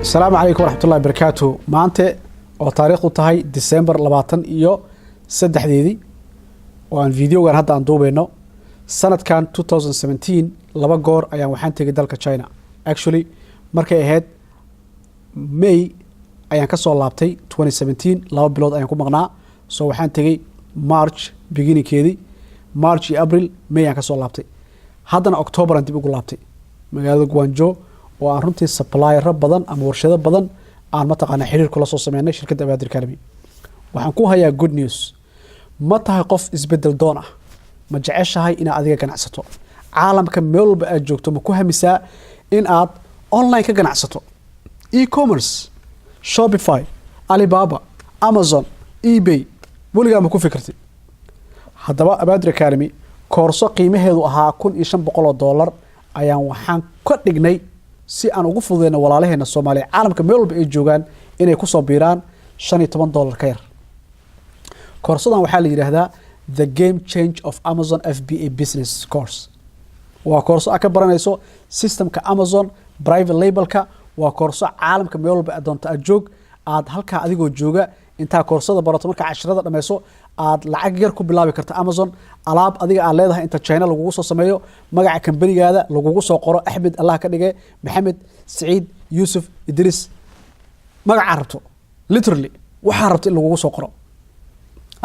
السلام عليكم ورحمة الله وبركاته. maanta oo taariikhdu tahay December 23 oo aan videogan hadda aan duubeyno sanadkan 2017 laba goor ayaan waxaan tagay dalka China. Actually markay ahayd May ayaan ka soo laabtay 2017 laba bilood ayaan ku maqnaa. So waxaan tagay March beginning-keedii, March iyo April, May ayaan ka soo laabtay. Haddana October aan dib ugu laabtay magaalada Guangzhou oo aan runtii supplier badan ama warshado badan aan mataqaana xiriir kula soo sameynay shirkadda Abaadir Academy. Waxaan ku hayaa good news. Ma tahay qof isbedel doon ah, ma jeceshahay inaad adiga ganacsato. Caalamka meel walba aad joogto ma ku hamisaa in aad online ka ganacsato. E-commerce, Shopify, Alibaba, Amazon, eBay, weligaa ma ku fikirtay. Haddaba Abaadir Academy koorso qiimaheedu ahaa $1,500 ayaan waxaan ka dhignay si aan ugu fududeyno walaalaheena Soomaaliya caalamka meel walba ay joogaan inay ku soo biiraan $15 ka yar. Koorsadan waxaa la yiraahdaa The Game Change of Amazon FBA Business Course. Waa koorso aad ka baranayso systemka Amazon private labelka. Waa koorso caalamka meel walba aad doonto aad joog aad halkaa adigoo jooga intaa koorsada barato marka casharada dhameyso aad lacag yar ku bilaabi karta Amazon alaab adiga aad leedahay inta China lagugu soo sameeyo magaca company-gaada lagugu soo qoro Axmed Allah ka dhigay Maxamed Saciid Yusuf Idris magaca rabto literally waxa rabto in lagugu soo qoro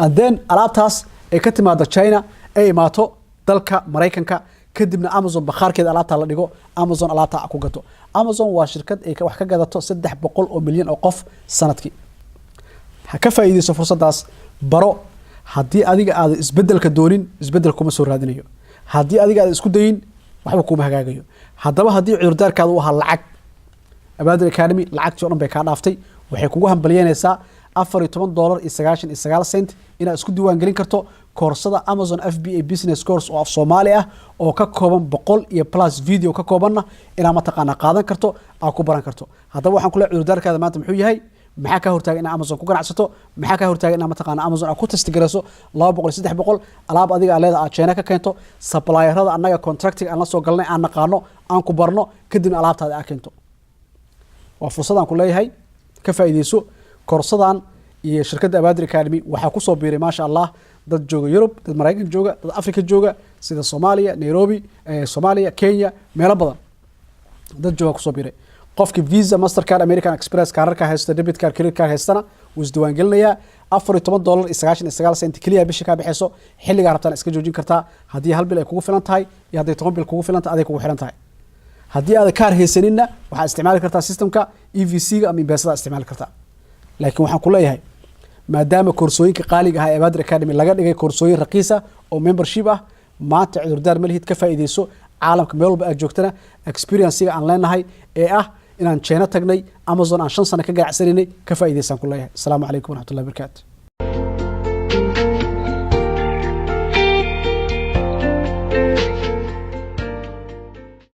and then alaabtaas ay ka timaado China ay imaato dalka Mareykanka kadibna Amazon bakhaarkeeda alaabta la dhigo Amazon alaabta ku gato. Amazon waa shirkad ay wax ka gadato 300 milyan oo qof sanadkii. Ha ka faa'iideyso fursadaas baro haddii adiga aad isbedelka doonin isbedel kuma soo raadinayo. Haddii adiga aad isku dayin waxba kuma hagaagayo. Haddaba haddii cudurdaarkaadu u ahaa lacag Abaadir Academy lacagtii oo dhan bay ka dhaaftay waxay kugu hambalyeynaysaa $14.99 inaad isku diiwaan gelin karto koorsada Amazon FBA Business Course oo af Soomaali ah oo ka kooban 100 iyo plus video ka koobanna inaad mataqaana qaadan karto aad ku baran karto. Haddaba waxaan ku leeyahay cudurdaarkaada maanta muxuu yahay maxaa ka hortaagan in Amazon ku ganacsato maxaa ka hortaagan in mataqaana Amazon aad ku test garayso 200 300 alaab adiga aad leedahay aad China ka keento supplierada annaga contracting aan la soo galnay aan naqaano aan ku barno kadibna alaabtaada aad keento. waa fursadaan ku leeyahay ka faa'iideyso koorsadan iyo shirkadda Abaadir Academy waxa ku soo biiray maasha Allah dad jooga Europe dad Mareykan jooga dad Afrika jooga sida Soomaaliya Nairobi Soomaaliya Kenya meelo badan dad jooga ku soo biiray qofkii Visa Mastercard American Express kaararka haysta debit card credit card haystana wuu isdiiwaan gelinayaa $14.99 kaliya bisha ka bixayso xilliga rabtaan iska joojin kartaa haddii hal bil ay kugu filan tahay iyo haddii 10 bil kugu filan tahay aday kugu xiran tahay haddii aad kaar haysaninna waxaad isticmaali kartaa systemka EVC-ga ama M-Pesa isticmaali kartaa laakiin waxaan ku leeyahay maadaama koorsooyinka qaaliga ah ee Abaadir Academy laga dhigay koorsooyin raqiis ah oo membership ah maanta cudurdaar ma lihid ka faa'iideyso caalamka meel walba aad joogtana experience-ga aan leenahay ee ah inaan China tagnay Amazon aan 5 sano ka ganacsaninay ka faa'iideysan ku leeyahay. Assalaamu calaykum wa rahmatullahi wa barakaatuh.